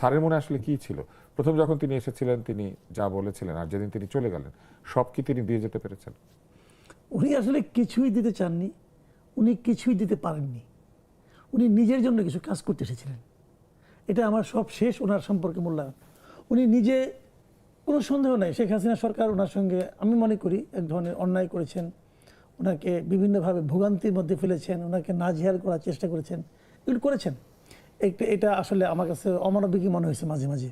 স্যারের মনে আসলে কি ছিল? প্রথম যখন তিনি এসেছিলেন তিনি যা বলেছিলেন আর যেদিন তিনি চলে গেলেন সব কি তিনি দিয়ে যেতে পেরেছেন? উনি আসলে কিছুই দিতে চাননি, উনি কিছুই দিতে পারেননি। উনি নিজের জন্য কিছু কাজ করতে এসেছিলেন। এটা আমার সব শেষ ওনার সম্পর্কে মূল্যায়ন। উনি নিজে, কোনো সন্দেহ নাই, শেখ হাসিনা সরকার ওনার সঙ্গে আমি মনে করি এক ধরনের অন্যায় করেছেন, ওনাকে বিভিন্নভাবে ভোগান্তির মধ্যে ফেলেছেন, ওনাকে নাজেহাল করার চেষ্টা করেছেন, এগুলো করেছেন। এটা আসলে আমার কাছে অমানবিকই মনে হয়েছে মাঝে মাঝে।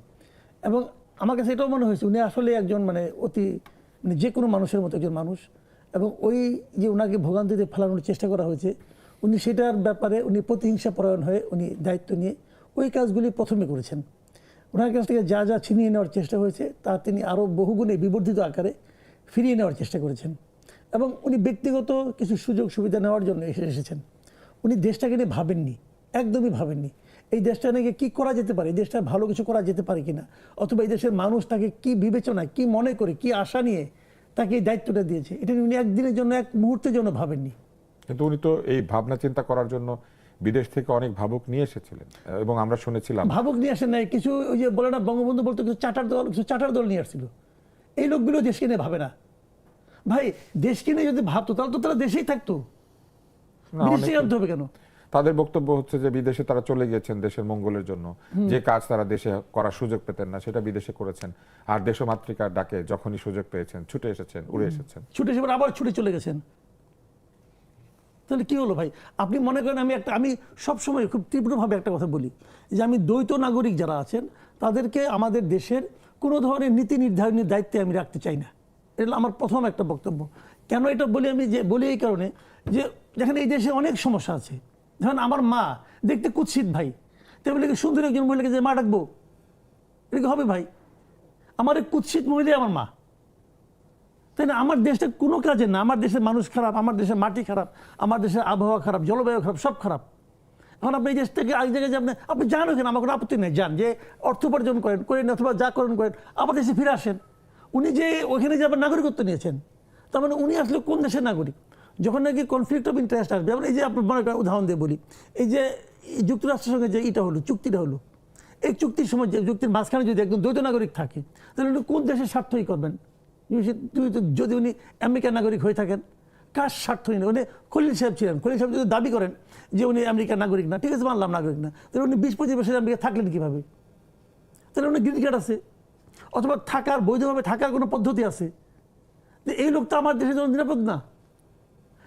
এবং আমার কাছে এটাও মনে হয়েছে উনি আসলে একজন অতি যে কোনো মানুষের মতো একজন মানুষ। এবং ওই যে ওনাকে ভোগান্তিতে ফেলানোর চেষ্টা করা হয়েছে, উনি সেটার ব্যাপারে উনি প্রতিহিংসা পরায়ণ হয়ে উনি দায়িত্ব নিয়ে ওই কাজগুলি প্রথমে করেছেন। ওনার কাছ থেকে যা যা ছিনিয়ে নেওয়ার চেষ্টা হয়েছে তা তিনি আরও বহুগুণে বিবর্ধিত আকারে ফিরিয়ে নেওয়ার চেষ্টা করেছেন। এবং উনি ব্যক্তিগত কিছু সুযোগ সুবিধা নেওয়ার জন্য এসেছেন। উনি দেশটাকে নিয়ে ভাবেননি, একদমই ভাবেননি এই দেশটা নাকি কী করা যেতে পারে, এই দেশটা ভালো কিছু করা যেতে পারে কিনা, অথবা এই দেশের মানুষ তাকে কী বিবেচনায়, কী মনে করে, কী আশা নিয়ে তাকে এই দায়িত্বটা দিয়েছে, এটা উনি একদিনের জন্য, এক মুহূর্তের জন্য ভাবেননি। কিন্তু উনি তো এই ভাবনা চিন্তা করার জন্য বিদেশ থেকে অনেক ভাবুক নিয়ে এসেছিলেন এবং আমরা শুনেছিলাম। ভাবুক নিয়ে আসেন নাই, কিছু ওই যে বলে না বঙ্গবন্ধু বলতো কিছু চাটার দল নিয়ে আসছিল। এই লোকগুলো দেশকে নিয়ে ভাবে না ভাই। দেশকে নিয়ে যদি ভাবতো তাহলে তো তারা দেশেই থাকতো, বিদেশে আনতে হবে কেন? তাদের বক্তব্য হচ্ছে যে বিদেশে তারা চলে গিয়েছেন দেশের মঙ্গলের জন্য, যে কাজ তারা দেশে করার সুযোগ পেতেন না সেটা বিদেশে করেছেন, আর দেশমাতৃকার ডাকে যখনই সুযোগ পেয়েছেন ছুটে এসেছেন, উড়ে এসেছেন, ছুটে এসে আবার ছুটে চলে গেছেন। তাহলে কি হলো ভাই? আপনি মনে করেন আমি সবসময় খুব তীব্রভাবে একটা কথা বলি যে আমি দ্বৈত নাগরিক যারা আছেন তাদেরকে আমাদের দেশের কোনো ধরনের নীতি নির্ধারণের দায়িত্বে আমি রাখতে চাই না। এটা আমার প্রথম একটা বক্তব্য। কেন এটা বলি? আমি বলি এই কারণে যে যেখানে এই দেশে অনেক সমস্যা আছে। ধরেন আমার মা দেখতে কুৎসিত ভাই, তেমনি সুন্দর একজন মহিলাকে যে মা ডাকবো, এটা কি হবে ভাই? আমার এই কুৎসিত মহিলাই আমার মা, তাই না? আমার দেশটা কোনো কাজে না, আমার দেশের মানুষ খারাপ, আমার দেশের মাটি খারাপ, আমার দেশের আবহাওয়া খারাপ, জলবায়ু খারাপ, সব খারাপ। এখন আপনি এই দেশ থেকে আরেক জায়গায় যাবেন, আপনি যান ওখানে, আমার কোনো আপত্তি নেই, যান, যে অর্থ উপার্জন করেন অথবা যা করেন আবার দেশে ফিরে আসেন। উনি যে ওখানে যে আবার নাগরিকত্ব নিয়েছেন, তার মানে উনি আসলে কোন দেশের নাগরিক? যখন নাকি কনফ্লিক্ট অফ ইন্টারেস্ট আসবে, যেমন এই যে আপনার মনে করেন উদাহরণ দিয়ে বলি, এই যে যুক্তরাষ্ট্রের সঙ্গে যে চুক্তিটা হলো, এই চুক্তির সময় যে চুক্তির মাঝখানে যদি একদম দ্বৈত নাগরিক থাকে তাহলে উনি কোন দেশের স্বার্থই করবেন? যদি উনি আমেরিকার নাগরিক হয়ে থাকেন, কার স্বার্থই না? উনি খলিল সাহেব ছিলেন, খলিল সাহেব যদি দাবি করেন যে উনি আমেরিকার নাগরিক না, ঠিক আছে মানলাম নাগরিক না, তাহলে উনি 20-25 বছর আমেরিকা থাকলেন কীভাবে? তাহলে উনি গ্রিন কার্ড আছে অথবা থাকার বৈধভাবে থাকার কোনো পদ্ধতি আছে, যে এই লোক তো আমার দেশের জন্য নিরাপদ না,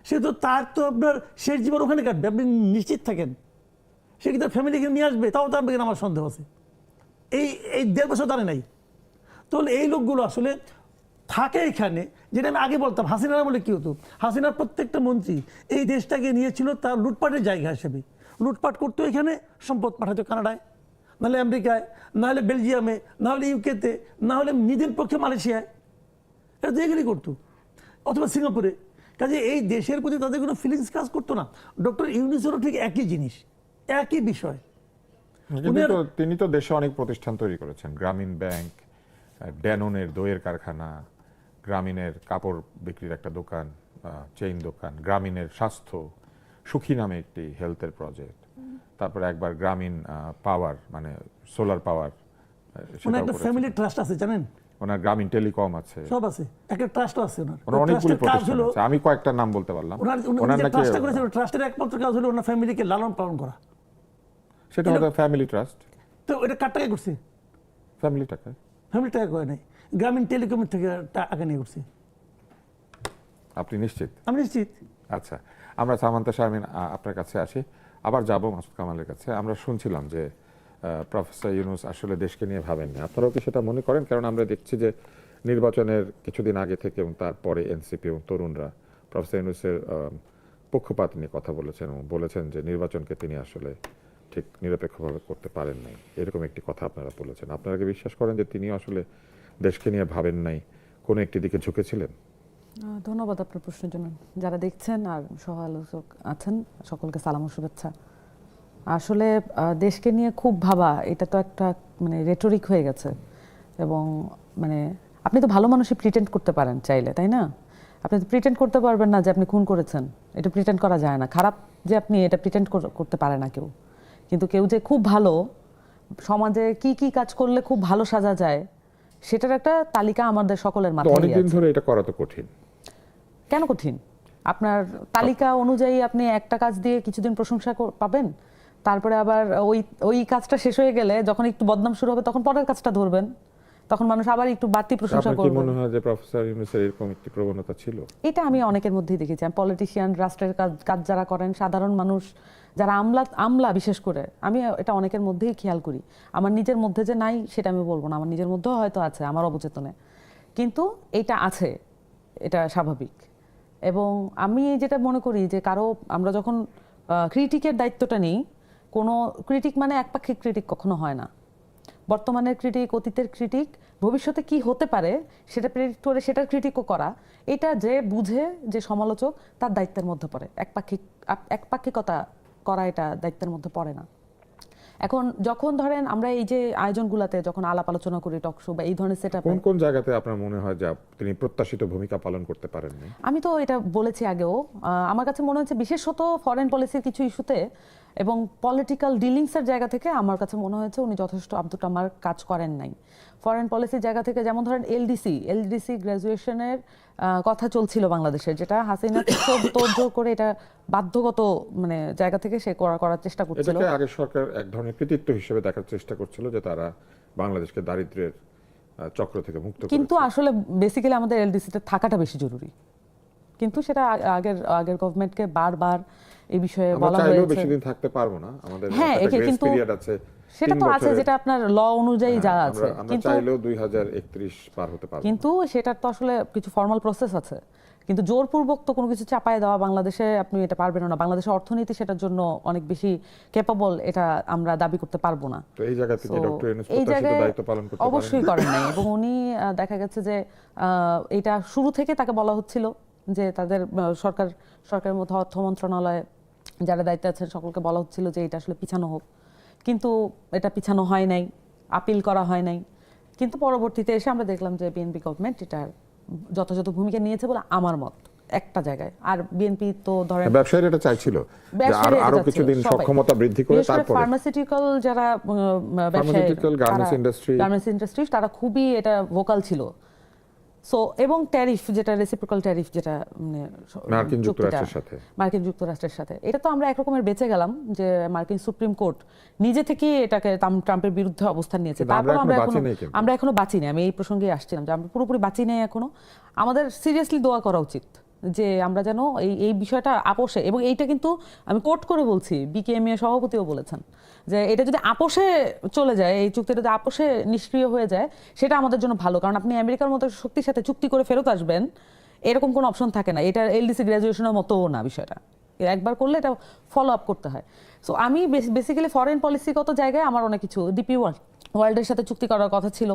সে তো তার তো আপনার শেষ জীবন ওখানে কাটবে, আপনি নিশ্চিত থাকেন। সে কি তার ফ্যামিলিকে নিয়ে আসবে? তাও তার আমার সন্দেহ আছে। এই 1.5 বছর দাঁড়ে নাই। তাহলে এই লোকগুলো আসলে থাকে এখানে, যেটা আমি আগে বলতাম হাসিনার বলে কি হতো, হাসিনার প্রত্যেকটা মন্ত্রী এই দেশটাকে নিয়েছিল তার লুটপাটের জায়গা হিসেবে। লুটপাট করতো এখানে, সম্পদ পাঠাতো কানাডায়, নাহলে আমেরিকায়, নাহলে বেলজিয়ামে, নাহলে ইউকেতে, নাহলে নিজের পক্ষে মালয়েশিয়ায়, এটা তো এখানেই করতো, অথবা সিঙ্গাপুরে। কাজে এই দেশের প্রতি তাদের কোনো ফিলিংস কাজ করতো না। ডক্টর ইউনূসেরও ঠিক একই জিনিস, একই বিষয়। তিনি তো দেশে অনেক প্রতিষ্ঠান তৈরি করেছেন, গ্রামীণ ব্যাংক, ড্যানোনের দইয়ের কারখানা, গ্রামীণের কাপড় বিক্রির একটা দোকান, চেইন দোকান, গ্রামীণের স্বাস্থ্য সুখী নামে একটি হেলথের প্রজেক্ট, তারপরে একবার গ্রামীণ পাওয়ার মানে সোলার পাওয়ার, ওনার একটা ফ্যামিলি ট্রাস্ট আছে জানেন, ওনার গ্রামীণ টেলিকম আছে, সব আছে, একটা ট্রাস্টও আছে ওনার। অনেকগুলো প্রতিষ্ঠান আছে, আমি কয়েকটা নাম বলতে পারলাম। ওনার যে ট্রাস্টটা করেছেন, ট্রাস্টের একমাত্র কাজ হলো ওনার ফ্যামিলিকে লালন পালন করা, সেটা হলো ফ্যামিলি ট্রাস্ট। তো এটা কার টাকায় করছে? ফ্যামিলি টাকা করে নাই, গ্রামীণ টেলিকমের থেকে টাকা নিয়ে করছে। আপনি নিশ্চিত? আমি নিশ্চিত। আচ্ছা, আমরা সামান্তা শারমিন আপনার কাছে আসি, আবার যাব মাসুদ কামালের কাছে। আমরা শুনছিলাম যে প্রফেসর ইউনূস আসলে দেশকে নিয়ে ভাবেননি, আপনারাও কি সেটা মনে করেন? কারণ আমরা দেখছি যে নির্বাচনের কিছুদিন আগে থেকে এবং তারপরে এনসিপি এবং তরুণরা প্রফেসর ইউনূসের পক্ষপাত নিয়ে কথা বলেছেন এবং বলেছেন যে নির্বাচনকে তিনি আসলে ঠিক নিরপেক্ষভাবে করতে পারেন নাই, এরকম একটি কথা আপনারা বলেছেন। আপনারা কি বিশ্বাস করেন যে তিনি আসলে দেশকে নিয়ে ভাবেন নাই, কোনো একটি দিকে ঝুঁকেছিলেন? ধন্যবাদ আপনার প্রশ্নের জন্য। যারা দেখছেন আর সহ আলোচক আছেন সকলকে সালাম ও শুভেচ্ছা। আসলে দেশকে নিয়ে খুব ভাবা, এটা তো একটা রেটরিক হয়ে গেছে। এবং আপনি তো ভালো মানুষই প্রিটেন্ড করতে পারেন চাইলে, তাই না? আপনি তো প্রিটেন্ড করতে পারবেন না যে আপনি খুন করেছেন, এটা প্রিটেন্ড করা যায় না। খারাপ যে আপনি, এটা প্রিটেন্ড করতে পারে না কেউ। কিন্তু কেউ যে খুব ভালো, সমাজে কি কি কাজ করলে খুব ভালো সাজা যায় সেটার একটা তালিকা আমাদের সকলের তো মাথায় অনেকদিন আছে। ধরে এটা করা তো কঠিন। কেন কঠিন? আপনার তালিকা অনুযায়ী আপনি একটা কাজ দিয়ে কিছুদিন প্রশংসা পাবেন, তারপরে আবার ওই ওই কাজটা শেষ হয়ে গেলে যখন একটু বদনাম শুরু হবে তখন পরের কাজটা ধরবেন, তখন মানুষ আবার একটু বাড়তি প্রশংসা আপনার কি করবে। মনে হয় যে প্রফেসর ইউনূসের এরকম একটি প্রবণতা ছিল? এটা আমি অনেকের মধ্যেই দেখেছি। পলিটিশিয়ান, রাষ্ট্রের কাজ যারা করেন, সাধারণ মানুষ যারা আমলা বিশেষ করে, আমি এটা অনেকের মধ্যেই খেয়াল করি। আমার নিজের মধ্যে যে নাই সেটা আমি বলবো না, আমার নিজের মধ্যেও হয়তো আছে, আমার অবচেতনে, কিন্তু এটা আছে, এটা স্বাভাবিক। এবং আমি যেটা মনে করি যে আমরা যখন ক্রিটিকের দায়িত্বটা নিই, কোনো ক্রিটিক মানে একপাক্ষিক ক্রিটিক কখনো হয় না। বর্তমানের ক্রিটিক, অতীতের ক্রিটিক, ভবিষ্যতে কি হতে পারে সেটা প্রেডিক্ট করে সেটার ক্রিটিকও করা, এটা যে বুঝে, যে সমালোচক, তার দায়িত্বের মধ্যে পড়ে। একপাক্ষিকতা করা এটা দায়িত্বের মধ্যে পড়ে না। এখন যখন ধরেন আমরা এই যে আয়োজনগুলোতে যখন আলাপ আলোচনা করি, টক শো বা এই ধরনের সেটআপে, কোন কোন জায়গাতে আপনার মনে হয় যে তিনি প্রত্যাশিত ভূমিকা পালন করতে পারেননি? আমি তো এটা বলেছি আগেও, আমার কাছে মনে হচ্ছে বিশেষত ফরেন পলিসির কিছু ইস্যুতে এবং পলিটিক্যাল ডিলিংসের জায়গা থেকে আমার কাছে মনে হয়েছে উনি যথেষ্ট আব্দুটামার কাজ করেন নাই। ফরেন পলিসির জায়গা থেকে যেমন ধরেন এলডিসি গ্র্যাজুয়েশনের কথা চলছিল বাংলাদেশের, যেটা হাসিনা খুব তোড়জোড় করে এটা বাধ্যগত মানে জায়গা থেকে সে করার চেষ্টা করছিল। এটাকে আগে সরকার এক ধরনের কৃতিত্ব হিসেবে দেখার চেষ্টা করছিল যে তারা বাংলাদেশকে দারিদ্র্যের চক্র থেকে মুক্ত করেছে। কিন্তু আসলে বেসিক্যালি আমাদের এলডিসিতে থাকাটা বেশি জরুরি, কিন্তু সেটা আগের গভর্নমেন্টকে বারবার এই বিষয়ে আমরা বলা চাইলেও হয়েছে। বেশি দিন থাকতে পারবো না, আমাদের হ্যাঁ, একটা গ্রেস কিন্তু পিরিয়ড আছে, সেটা 3 তো আছে, বছরের। যেটা আপনার ল অনুযায়ী যা হ্যাঁ, আছে, আমরা কিন্তু চাইলেও 2031 পার হতে পারবো না। কিন্তু সেটার তো আসলে কিছু ফর্মাল প্রসেস আছে। কিন্তু জোরপূর্বক তো কোনো কিছু চাপায় দেওয়া বাংলাদেশে আপনি এটা পারবেন না। বাংলাদেশের অর্থনীতি সেটার জন্য অনেক বেশি ক্যাপাবল, এটা আমরা দাবি করতে পারবো না। তো এই জায়গা থেকে So, ডক্টর ইউনূস এই প্রত্যাশিত জায়গায় দায়িত্ব পালন করতে অবশ্যই পারেন। করেন নাই। এবং উনি দেখা গেছে যে এটা শুরু থেকে তাকে বলা হচ্ছিল যে তাদের সরকারের মধ্যে অর্থ মন্ত্রণালয়ে যারা দায়িত্বে আছেন সকলকে বলা হচ্ছিল যে এটা আসলে পিছানো হোক, কিন্তু এটা পিছানো হয় নাই, আপিল করা হয় নাই। কিন্তু পরবর্তীতে এসে আমরা দেখলাম যে বিএনপি গভর্নমেন্ট এটার যথাযথ ভূমিকা নিয়েছে বলে আমার মত একটা জায়গায়। আর বিএনপি তো ধরেন ব্যবসায়ীরা এটা চাইছিল যে আরো কিছুদিন সক্ষমতা বৃদ্ধি করে তারপরে ফার্মাসিউটিক্যাল যারা Pharmaceutical, garments industry, garments industry, তারা খুবই এটা ভোকাল ছিল। সো এবং ট্যারিফ, যেটা রেসিপ্রোকাল ট্যারিফ, যেটা মানে মার্কিন যুক্তরাষ্ট্রের সাথে, মার্কিন যুক্তরাষ্ট্রের সাথে, এটা তো আমরা একরকমের বেঁচে গেলাম যে মার্কিন সুপ্রিম কোর্ট নিজে থেকে এটাকে ট্রাম্পের বিরুদ্ধে অবস্থান নিয়েছে। কিন্তু তারপর আমরা এখনো বাঁচি নেই। আমি এই প্রসঙ্গে আসছিলাম যে আমরা পুরোপুরি বাঁচি নেই এখনো। আমাদের সিরিয়াসলি দোয়া করা উচিত যে আমরা যেন এই বিষয়টা আপোষে, এবং এইটা কিন্তু আমি কোট করে বলছি, বিকেএমএ সভাপতিও বলেছেন যে এটা যদি আপোষে চলে যায়, এই চুক্তিটা যদি আপোষে নিষ্ক্রিয় হয়ে যায়, সেটা আমাদের জন্য ভালো। কারণ আপনি আমেরিকার মতো শক্তির সাথে চুক্তি করে ফেরত আসবেন, এরকম কোনো অপশন থাকে না। এটা এলডিসি গ্র্যাজুয়েশনের মতো না বিষয়টা, একবার করলে এটা ফলো আপ করতে হয়। সো আমি বেসিক্যালি ফরেন পলিসিগত জায়গায় আমার অনেক কিছু ডিপি ওয়ার্ল্ডের সাথে চুক্তি করার কথা ছিল।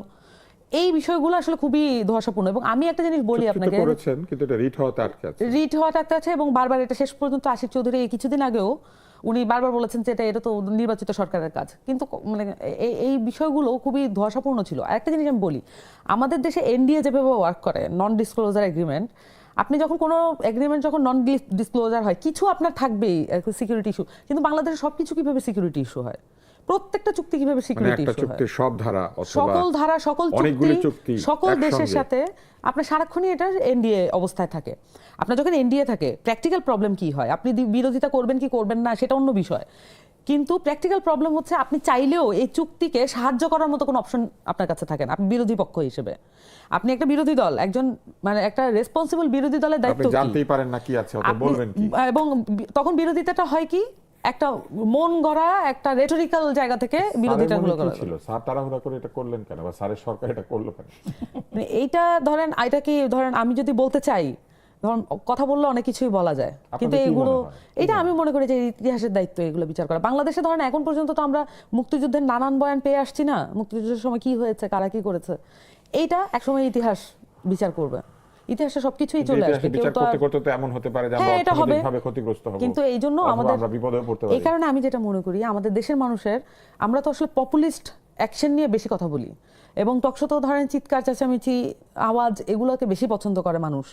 এই বিষয়গুলো আসলে খুবই ধোঁয়াশাপূর্ণ। এবং আমি একটা জিনিস বলি আপনাকে, করেছেন কিন্তু এটা রিট হওয়াতে আটকে আছে। রিট হওয়াটা একটা আছে, এবং বারবার এটা শেষ পর্যন্ত আশিক চৌধুরী এই কিছুদিন আগেও উনি বারবার বলেছেন যে এটা তো নির্বাচিত সরকারের কাজ। কিন্তু মানে এই বিষয়গুলো খুবই ধোঁয়াশাপূর্ণ ছিল। আরেকটা জিনিস আমি বলি, আমাদের দেশে এনডিএ যেভাবে ওয়ার্ক করে, নন ডিসক্লোজার এগ্রিমেন্ট, আপনি যখন কোনো এগ্রিমেন্ট যখন নন ডিসক্লোজার হয়, কিছু আপনার থাকবেই সিকিউরিটি ইস্যু, কিন্তু বাংলাদেশে সবকিছু কিভাবে সিকিউরিটি ইস্যু হয়, প্রত্যেকটা চুক্তি কিভাবে সিকিউরিটি ইস্যু হয়, সব ধারা, সকল ধারা, সকল চুক্তি, সকল দেশের একসঙ্গে। সাথে আপনার সারাক্ষণই এটা এনডিএ অবস্থায় থাকে। আপনার যখন এনডিএ থাকে, প্র্যাকটিক্যাল প্রবলেম কি হয়, আপনি বিরোধিতা করবেন কি করবেন না সেটা অন্য বিষয়, কিন্তু প্র্যাকটিক্যাল প্রবলেম হচ্ছে আপনি চাইলেও এই চুক্তিকে সাহায্য করার মতো কোনো অপশন আপনার কাছে থাকে না। আপনি বিরোধী পক্ষ হিসেবে, আপনি একটা বিরোধী দল, একজন মানে একটা রেসপন্সিবল বিরোধী দলের দায়িত্ব আপনি কি? জানতেই পারেন না কি আছে, আপনি বলবেন কি? এবং তখন বিরোধিতাটা হয় কি, একটা মন গড়া একটা রেটরিক্যাল জায়গা থেকে বিরোধিতাগুলো করা ছিল। স্যার তাড়াহুড়া করে এটা করলেন কেন, বা স্যারের সরকার এটা করলো কেন? মানে এইটা ধরেন, এটা কি ধরেন আমি যদি বলতে চাই, ধরুন কথা বললে অনেক কিছুই বলা যায়, কিন্তু আপনাদের কি এগুলো, মনে হয়? এটা আমি মনে করি যে ইতিহাসের দায়িত্ব এগুলো বিচার করা। বাংলাদেশে ধরেন এখন পর্যন্ত তো আমরা মুক্তিযুদ্ধের নানান বয়ান পেয়ে আসছি না, মুক্তিযুদ্ধের সময় কি হয়েছে, কারা কি করেছে, এইটা একসময় ইতিহাস বিচার করবে। ইতিহাসে সবকিছুই চলে আসবে, কেউ বিচার তো করতে করতে তো এমন হতে পারে যে আমরা হ্যাঁ, এটা হবে। অর্থনৈতিকভাবে ক্ষতিগ্রস্ত হব, কিন্তু এই জন্য অথবা আমাদের আমরা বিপদে পড়তে পারি। এই কারণে আমি যেটা মনে করি, আমাদের দেশের মানুষের, আমরা তো আসলে পপুলিস্ট অ্যাকশন নিয়ে বেশি কথা বলি এবং টকশোতেও ধরেন চিৎকার চেঁচামেচি আওয়াজ এগুলোকে বেশি পছন্দ করে মানুষ,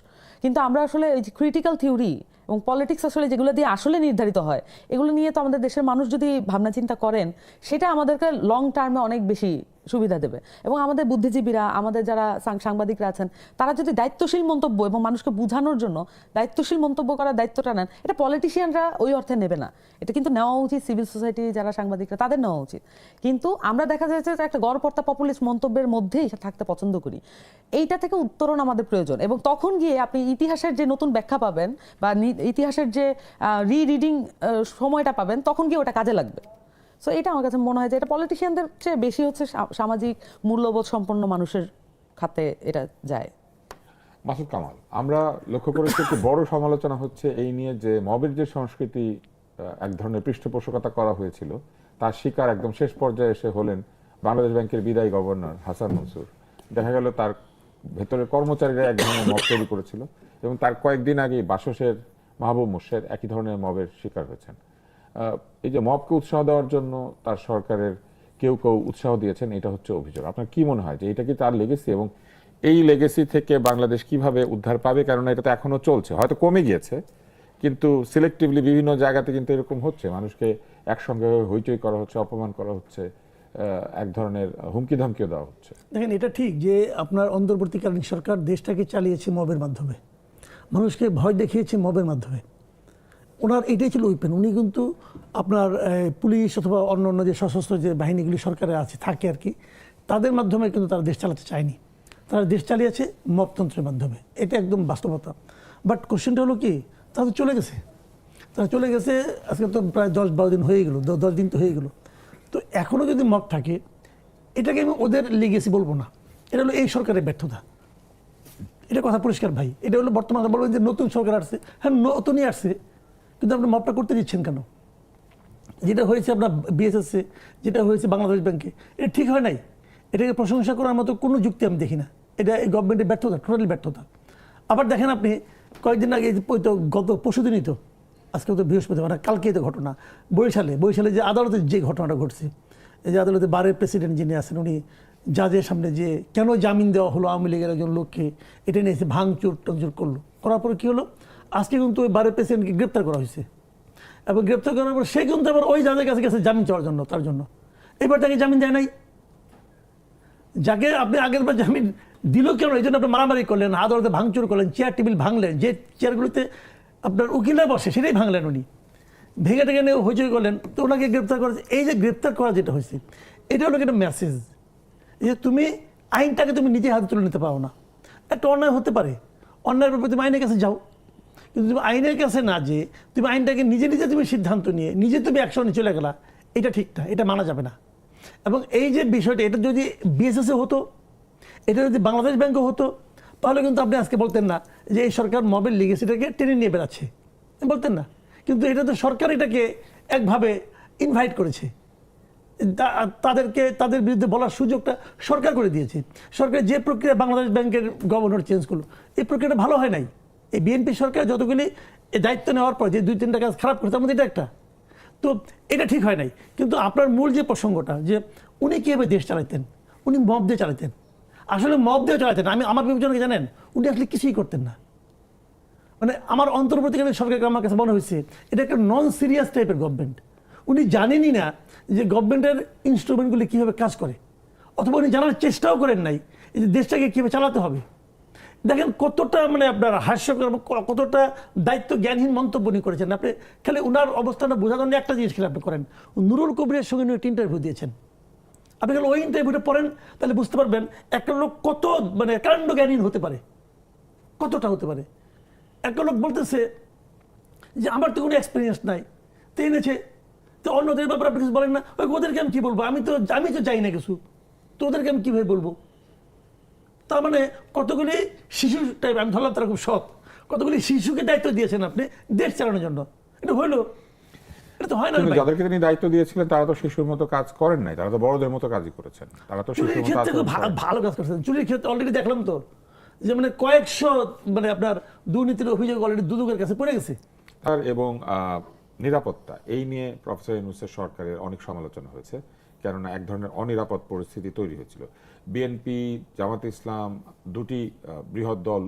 কিন্তু আমরা আসলে এই যে ক্রিটিক্যাল থিওরি এবং পলিটিক্স আসলে যেগুলো দিয়ে আসলে নির্ধারিত হয় এগুলো নিয়ে তো আমাদের দেশের মানুষ যদি ভাবনা চিন্তা করেন সেটা আমাদেরকে লং টার্মে অনেক বেশি সুবিধা দেবে। এবং আমাদের বুদ্ধিজীবীরা, আমাদের যারা সাংবাদিকরা আছেন, তারা যদি দায়িত্বশীল মন্তব্য এবং মানুষকে বোঝানোর জন্য দায়িত্বশীল মন্তব্য করার দায়িত্বটা নেন, এটা পলিটিশিয়ানরা ওই অর্থে নেবে না, এটা কিন্তু নেওয়া উচিত সিভিল সোসাইটি যারা সাংবাদিকরা তাদের নেওয়া উচিত। কিন্তু আমরা দেখা যাচ্ছে যে একটা গড়পড়তা পপুলিস্ট মন্তব্যের মধ্যেই থাকতে পছন্দ করি, এইটা থেকে উত্তরণ আমাদের প্রয়োজন। এবং তখন গিয়ে আপনি ইতিহাসের যে নতুন ব্যাখ্যা পাবেন বা ইতিহাসের যে রিডিং সময়টা পাবেন, তখন গিয়ে ওটা কাজে লাগবে। সো এটা আমার কাছে মনে হয় যে এটা পলিটিশিয়ানদের চেয়ে বেশি হচ্ছে সামাজিক মূল্যবোধ সম্পন্ন মানুষের খাতে এটা যায়। মাসুদ কামাল, আমরা লক্ষ্য করেছি একটি বড় সমালোচনা হচ্ছে এই নিয়ে যে মবের যে সংস্কৃতি এক ধরনের পৃষ্ঠপোষকতা করা হয়েছিল তার শিকার একদম শেষ পর্যায়ে এসে হলেন বাংলাদেশ ব্যাংকের বিদায়ী গভর্নর হাসান মনসুর। দেখা গেল তার ভেতরের কর্মচারীরা এক ধরনের মব তৈরি করেছিল এবং তার কয়েকদিন আগে বাসসের মাহবুব মোর্শেদ একই ধরনের মবের শিকার হয়েছেন। এই যে মবকে উৎসাহ দেওয়ার জন্য তার সরকারের কেউ কেউ উৎসাহ দিয়েছেন, এটা হচ্ছে অভিযোগ। আপনার কি মনে হয় যে এটা কি তার লেগেসি, এবং এই লেগেসি থেকে বাংলাদেশ কিভাবে উদ্ধার পাবে? কারণ এটা তো এখনো চলছে, হয়তো কমে গিয়েছে কিন্তু সিলেক্টিভলি বিভিন্ন জায়গাতে কিন্তু এরকম হচ্ছে, মানুষকে একসঙ্গে হইচই করা হচ্ছে, অপমান করা হচ্ছে, এক ধরনের হুমকি ধামকিও দেওয়া হচ্ছে। দেখেন, এটা ঠিক যে আপনার অন্তর্বর্তীকালীন সরকার দেশটাকে চালিয়েছে মবের মাধ্যমে, মানুষকে ভয় দেখিয়েছে মবের মাধ্যমে। ওনার এটাই ছিল উইপেন। উনি কিন্তু আপনার পুলিশ অথবা অন্য অন্য যে সশস্ত্র যে বাহিনীগুলি সরকারে আছে থাকে আর কি, তাদের মাধ্যমে কিন্তু তারা দেশ চালাতে চায়নি, তারা দেশ চালিয়েছে মবতন্ত্রের মাধ্যমে। এটা একদম বাস্তবতা। বাট কোশ্চেনটা হলো কি, তারা তো চলে গেছে, তারা চলে গেছে আজকে তো প্রায় 10-12 দিন হয়ে গেলো, 10 দিন তো হয়ে গেলো। তো এখনও যদি মব থাকে, এটাকে আমি ওদের লিগেসি বলবো না, এটা হলো এই সরকারের ব্যর্থতা। এটা কথা পরিষ্কার ভাই, এটা হলো বর্তমানে বলবেন যে নতুন সরকার আসছে, হ্যাঁ নতুনই আসছে, কিন্তু আপনি মবটা করতে দিচ্ছেন কেন? যেটা হয়েছে আপনার বিএসএসে, যেটা হয়েছে বাংলাদেশ ব্যাংকে, এটা ঠিক হয় নাই। এটাকে প্রশংসা করার মতো কোনো যুক্তি আমি দেখি না। এটা এই গভর্নমেন্টের ব্যর্থতা, টোটালি ব্যর্থতা। আবার দেখেন আপনি কয়েকদিন আগে ওই তো গত পরশুদিনই তো, আজকে তো বৃহস্পতিবার, কালকেই তো ঘটনা, বরিশালে যে আদালতে যে ঘটনাটা ঘটছে, এই যে আদালতে বারের প্রেসিডেন্ট যিনি আছেন উনি জাজের সামনে যে কেন জামিন দেওয়া হলো আওয়ামী লীগের একজন লোককে, এটা নিয়ে এসে ভাঙচুর টংচুর করলো, করার পরে কী হলো, আজকে কিন্তু ওই বারের প্রেসিডেন্টকে গ্রেপ্তার করা হয়েছে। এবং গ্রেপ্তার করার পর সে কিন্তু আবার ওই জাজের কাছে গেছে জামিন চাওয়ার জন্য, তার জন্য এবার তাকে জামিন দেয় নাই। যাকে আপনি আগের বার জামিন দিল কেন, এই জন্য আপনি মারামারি করলেন, আদালতে ভাঙচুর করলেন, চেয়ার টেবিল ভাঙলেন, যে চেয়ারগুলিতে আপনার উকিলরা বসে সেটাই ভাঙলেন উনি, ভেঙে টেঙে নিয়ে হইচই করলেন, তো ওনাকে গ্রেপ্তার করা। এই যে গ্রেপ্তার করা যেটা হয়েছে, এটা হলো একটা মেসেজ যে তুমি আইনটাকে তুমি নিজে হাতে তুলে নিতে পারো না। একটা অন্যায় হতে পারে, অন্যায়ের ব্যাপারে তুমি আইনের কাছে যাও, কিন্তু তুমি আইনের কাছে না যে তুমি আইনটাকে নিজে নিজে তুমি সিদ্ধান্ত নিয়ে নিজে তুমি অ্যাকশনে চলে গেলা, এটা ঠিক না, এটা মানা যাবে না। এবং এই যে বিষয়টা, এটা যদি বিএসএসে হতো, এটা যদি বাংলাদেশ ব্যাংকে হতো, তাহলে কিন্তু আপনি আজকে বলতেন না যে এই সরকার মবের লিগেসিটাকে টেনে নিয়ে বেড়াচ্ছে, বলতেন না। কিন্তু এটা তো সরকার এটাকে একভাবে ইনভাইট করেছে, তাদেরকে তাদের বিরুদ্ধে বলার সুযোগটা সরকার করে দিয়েছে। সরকার যে প্রক্রিয়া বাংলাদেশ ব্যাংকের গভর্নর চেঞ্জ করলো, এই প্রক্রিয়াটা ভালো হয় নাই। এই বিএনপি সরকার যতগুলি দায়িত্ব নেওয়ার পর যে 2-3টা কাজ খারাপ করছে, তার মধ্যে এটা একটা, তো এটা ঠিক হয় নাই। কিন্তু আপনার মূল যে প্রসঙ্গটা, যে উনি কীভাবে দেশ চালাতেন, উনি মব দিয়ে চালাতেন, আসলে মব দিয়ে চালাতেন। আমার বিবেচনাকে জানেন, উনি আসলে কিছুই করতেন না। মানে আমার অন্তর্বর্তীকালীন সরকারকে আমার কাছে মনে হয়েছে এটা একটা নন সিরিয়াস টাইপের গভর্নমেন্ট। উনি জানেনই না যে গভর্নমেন্টের ইনস্ট্রুমেন্টগুলি কীভাবে কাজ করে, অথবা উনি জানার চেষ্টাও করেন নাই এই যে দেশটাকে কীভাবে চালাতে হবে। দেখেন কতটা মানে আপনার হাস্যকর, কতটা দায়িত্ব জ্ঞানহীন মন্তব্য উনি করেছেন। আপনি খালি উনার অবস্থানটা বোঝার জন্য একটা জিনিস খেলে আপনি করেন, নুরুল কবিরের সঙ্গে উনি একটা ইন্টারভিউ দিয়েছেন। আপনি খালি ওই ইন্টারভিউটা পড়েন, তাহলে বুঝতে পারবেন একটা লোক কত মানে কাণ্ড জ্ঞানহীন হতে পারে, কতটা হতে পারে। একটা লোক বলতেছে যে আমার তো কোনো এক্সপিরিয়েন্স নাই, তো এনেছে, তো অন্যদের ব্যাপারে আপনি কিছু বলেন না, ওদেরকে আমি কী বলবো, আমি তো যাই না কিছু, তো ওদেরকে আমি কীভাবে বলবো। তার মানে কতগুলি শিশু টাইপ, আমি ধরলাম তারা খুব সৎ, কতগুলি শিশুকে দায়িত্ব দিয়েছেন আপনি দেশ চালানোর জন্য, এটা হইলো? এটা তো হয় না। যাদেরকে তিনি দায়িত্ব দিয়েছিলেন তারা তো শিশুর মতো কাজ করেন নাই, তারা তো বড়দের মতো কাজই করেছেন। তারা তো শিশুর মতো ভালো কাজ করেছেন। চুরির ক্ষেত্রে অলরেডি দেখলাম তো যে মানে কয়েকশো মানে আপনার দুর্নীতির অভিযোগ অলরেডি দুদকের কাছে পড়ে গেছে। এবং নিরাপত্তা এই নিয়ে প্রফেসর ইউনূসের সরকারের অনেক সমালোচনা হয়েছে। কেননা এক ধরনের অনিরাপদ পরিস্থিতি তৈরি হয়েছিল। বিএনপি, জামাতে ইসলাম দুটি বৃহৎ দল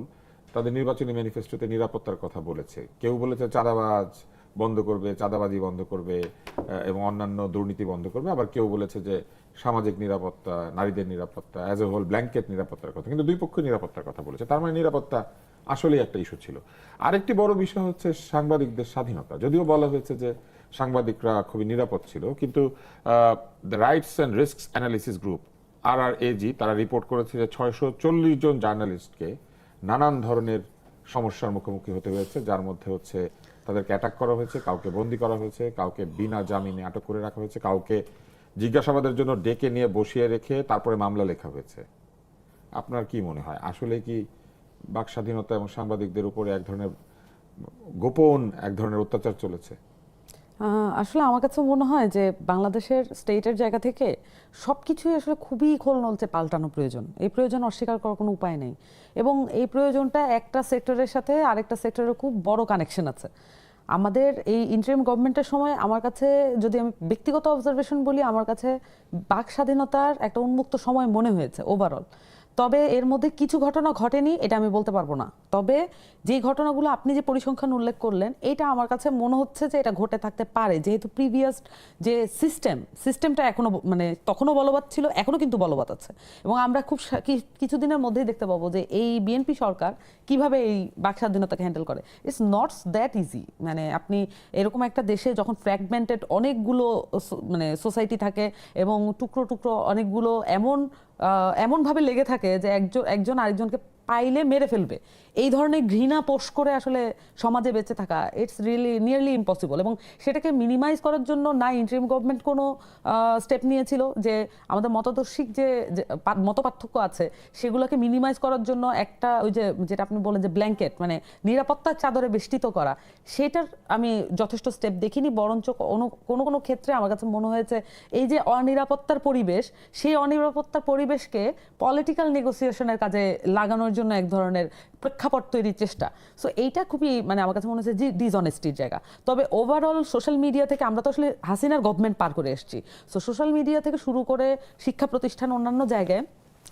তাদের নির্বাচনী ম্যানিফেস্টোতে নিরাপত্তার কথা বলেছে। কেউ বলেছে চাঁদাবাজ বন্ধ করবে, চাঁদাবাজি বন্ধ করবে এবং অন্যান্য দুর্নীতি বন্ধ করবে, আবার কেউ বলেছে যে সামাজিক নিরাপত্তা, নারীদের নিরাপত্তা, অ্যাজ এ হোল ব্ল্যাঙ্কেট নিরাপত্তার কথা। কিন্তু দুই পক্ষ নিরাপত্তার কথা বলেছে, তার মানে নিরাপত্তা আসলেই একটা ইস্যু ছিল। আরেকটি বড় বিষয় হচ্ছে সাংবাদিকদের স্বাধীনতা। যদিও বলা হয়েছে যে সাংবাদিকরা খুবই নিরাপদ ছিল, কিন্তু the rights and risks analysis group RRAG তারা রিপোর্ট করেছে যে 640 জন জার্নালিস্টকে নানান ধরনের সমস্যার মুখোমুখি হতে হয়েছে, যার মধ্যে হচ্ছে তাদেরকে অ্যাটাক করা হয়েছে, কাউকে বন্দি করা হয়েছে, কাউকে বিনা জামিনে আটক করে রাখা হয়েছে, কাউকে জিজ্ঞাসাবাদের জন্য ডেকে নিয়ে বসিয়ে রেখে তারপরে মামলা লেখা হয়েছে। আপনার কি মনে হয় আসলে কি বাক স্বাধীনতা এবং সাংবাদিকদের উপরে এক ধরনের গোপন এক ধরনের অত্যাচার চলেছে? আসলে আমার কাছে মনে হয় যে বাংলাদেশের স্টেটের জায়গা থেকে সবকিছুই আসলে খুবই খোলনলচে পাল্টানো প্রয়োজন। এই প্রয়োজন অস্বীকার করার কোনো উপায় নেই, এবং এই প্রয়োজনটা একটা সেক্টরের সাথে আরেকটা সেক্টরের খুব বড় কানেকশন আছে। আমাদের এই ইন্টারিম গভর্নমেন্টের সময় আমার কাছে, যদি আমি ব্যক্তিগত অবজারভেশন বলি, আমার কাছে বাক স্বাধীনতার একটা উন্মুক্ত সময় মনে হয়েছে ওভারঅল। তবে এর মধ্যে কিছু ঘটনা ঘটেনি এটা আমি বলতে পারবো না। তবে যে ঘটনাগুলো আপনি যে পরিসংখ্যান উল্লেখ করলেন, এটা আমার কাছে মনে হচ্ছে যে এটা ঘটে থাকতে পারে, যেহেতু প্রিভিয়াস যে সিস্টেমটা এখনো মানে তখনও বলবৎ ছিল, এখনো কিন্তু বলবৎ আছে। এবং আমরা খুব কিছুদিনের মধ্যেই দেখতে পাবো যে এই বিএনপি সরকার কিভাবে এই বাক স্বাধীনতাকে হ্যান্ডেল করে। It's not that easy. মানে আপনি এরকম একটা দেশে যখন ফ্র্যাগমেন্টেড অনেকগুলো মানে সোসাইটি থাকে এবং টুকরো টুকরো অনেকগুলো এমনভাবে লেগে থাকে যে একজন আরেকজনকে পাইলে মেরে ফেলবে, এই ধরনের ঘৃণা পোষ করে আসলে সমাজে বেঁচে থাকা ইটস রিয়েলি নিয়ারলি ইম্পসিবল। এবং সেটাকে মিনিমাইজ করার জন্য না ইন্টারিম গভর্নমেন্ট কোনো স্টেপ নিয়েছিল, যে আমাদের মতাদর্শিক যে মত পার্থক্য আছে সেগুলোকে মিনিমাইজ করার জন্য একটা ওই যে যেটা আপনি বলেন যে ব্ল্যাঙ্কেট মানে নিরাপত্তার চাদরে বেষ্টিত করা, সেটার আমি যথেষ্ট স্টেপ দেখিনি। বরঞ্চ কোনো কোনো ক্ষেত্রে আমার কাছে মনে হয়েছে এই যে অনিরাপত্তার পরিবেশ, সেই অনিরাপত্তার পরিবেশকে পলিটিক্যাল নেগোসিয়েশনের কাজে লাগানোর জন্য এক ধরনের প্রেক্ষাপট তৈরির চেষ্টা। সো এইটা খুবই মানে আমার কাছে মনে হচ্ছে যে ডিসঅনেস্টির জায়গা। তবে ওভারঅল সোশ্যাল মিডিয়া থেকে আমরা তো আসলে হাসিনার গভর্নমেন্ট পার করে এসেছি, সো সোশ্যাল মিডিয়া থেকে শুরু করে শিক্ষা প্রতিষ্ঠান অন্যান্য জায়গায়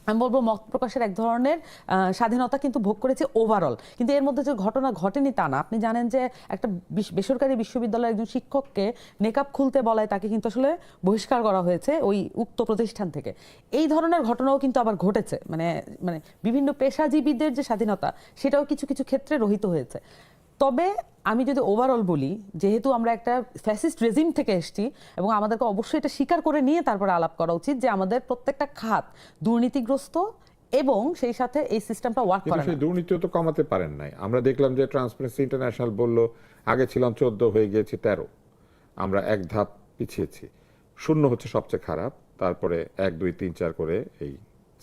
আমি বলবো মত প্রকাশের এক ধরনের স্বাধীনতা কিন্তু ভোগ করেছে ওভারঅল। কিন্তু এর মধ্যে যে ঘটনা ঘটেনি তা না। আপনি জানেন যে একটা বেসরকারি বিশ্ববিদ্যালয়ের একজন শিক্ষককে নেকাব খুলতে বলায় তাকে কিন্তু আসলে বহিষ্কার করা হয়েছে ওই উক্ত প্রতিষ্ঠান থেকে। এই ধরনের ঘটনাও কিন্তু আবার ঘটেছে। মানে মানে বিভিন্ন পেশাজীবীদের যে স্বাধীনতা সেটাও কিছু কিছু ক্ষেত্রে রহিত হয়েছে। তবে আমি যদি ওভারঅল বলি, যেহেতু আমরা একটা ফ্যাসিস্ট রেজিম থেকে এসেছি এবং আমাদেরকে অবশ্যই এটা স্বীকার করে নিয়ে তারপরে আলাপ করা উচিত যে আমাদের প্রত্যেকটা খাত দুর্নীতিগ্রস্ত এবং সেই সাথে এই সিস্টেমটা ওয়ার্ক করে না। সেই দুর্নীতিও তো কমাতে পারেন নাই। আমরা দেখলাম যে ট্রান্সপারেন্সি ইন্টারন্যাশনাল বলল আগে ছিলাম 14 হয়ে গিয়েছি 13, আমরা এক ধাপ পিছিয়েছি। 0 হচ্ছে সবচেয়ে খারাপ, তারপরে 1 2 3 4 করে এই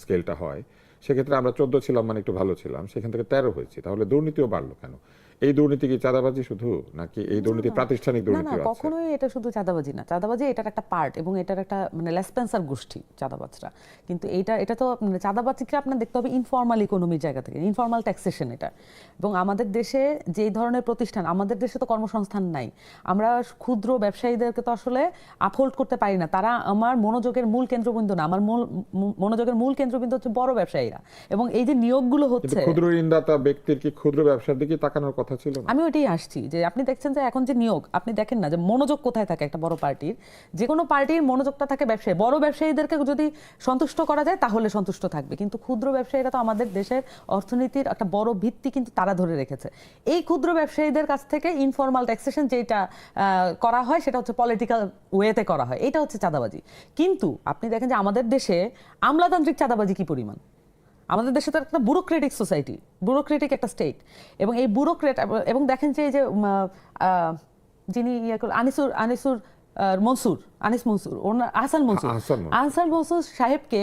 স্কেলটা হয়। সেক্ষেত্রে আমরা 14 ছিলাম মানে একটু ভালো ছিলাম, সেখান থেকে 13 হয়েছি। তাহলে দুর্নীতিও বাড়লো কেন? এই দুর্নীতি কি চাঁদাবাজি শুধু, নাকি এই দুর্নীতি প্রাতিষ্ঠানিক না দুর্নীতি না, আছে? কখনোই এটা শুধু চাঁদাবাজি না। চাঁদাবাজি এটার একটা পার্ট এবং এটার একটা মানে লেসপেন্সার গোষ্ঠী চাঁদাবাজরা। কিন্তু এটা তো মানে চাঁদাবাজিকে আপনার দেখতে হবে ইনফর্মাল ইকোনমির জায়গা থেকে, ইনফর্মাল ট্যাক্সেশন এটা। এবং আমাদের দেশে যেই ধরনের প্রতিষ্ঠান, আমাদের দেশে তো কর্মসংস্থান নাই, আমরা ক্ষুদ্র ব্যবসায়ীদেরকে তো আসলে আপহোল্ড করতে পারি না। তারা আমার মনোযোগের মূল কেন্দ্রবিন্দু না। আমার মনোযোগের মূল কেন্দ্রবিন্দু হচ্ছে বড় ব্যবসায়ীরা। এবং এই যে নিয়োগগুলো হচ্ছে, ক্ষুদ্র ঋণদাতা ব্যক্তির কি ক্ষুদ্র ব্যবসার দিকে তাকানোর কথা ছিল না? আমি ওইটাই আসছি যে আপনি দেখছেন যে এখন যে নিয়োগ, আপনি দেখেন না যে মনোযোগ কোথায় থাকে একটা বড় পার্টির। যে কোনো পার্টির মনোযোগটা থাকে ব্যবসায়ী। বড় ব্যবসায়ীদেরকে যদি সন্তুষ্ট করা যায় তাহলে সন্তুষ্ট থাকবে, কিন্তু ক্ষুদ্র ব্যবসায়ীরা তো আমাদের দেশের অর্থনীতির একটা বড় ভিত্তি কিন্তু তারা ধরে রেখেছে। এই ক্ষুদ্র ব্যবসায়ীদের কাছ থেকে ইনফর্মাল ট্যাক্সেশন যেটা করা হয় সেটা হচ্ছে পলিটিক্যাল ওয়েতে করা হয়, এটা হচ্ছে চাঁদাবাজি। কিন্তু আপনি দেখেন যে আমাদের দেশে আমলাতান্ত্রিক চাঁদাবাজি কি পরিমাণ। আমাদের দেশে তো একটা ব্যুরোক্রেটিক সোসাইটি, ব্যুরোক্রেটিক একটা স্টেট। এবং এই ব্যুরোক্রেট এবং দেখেন যে এই যে যিনি আনিস মনসুর আহসান মনসুর সাহেবকে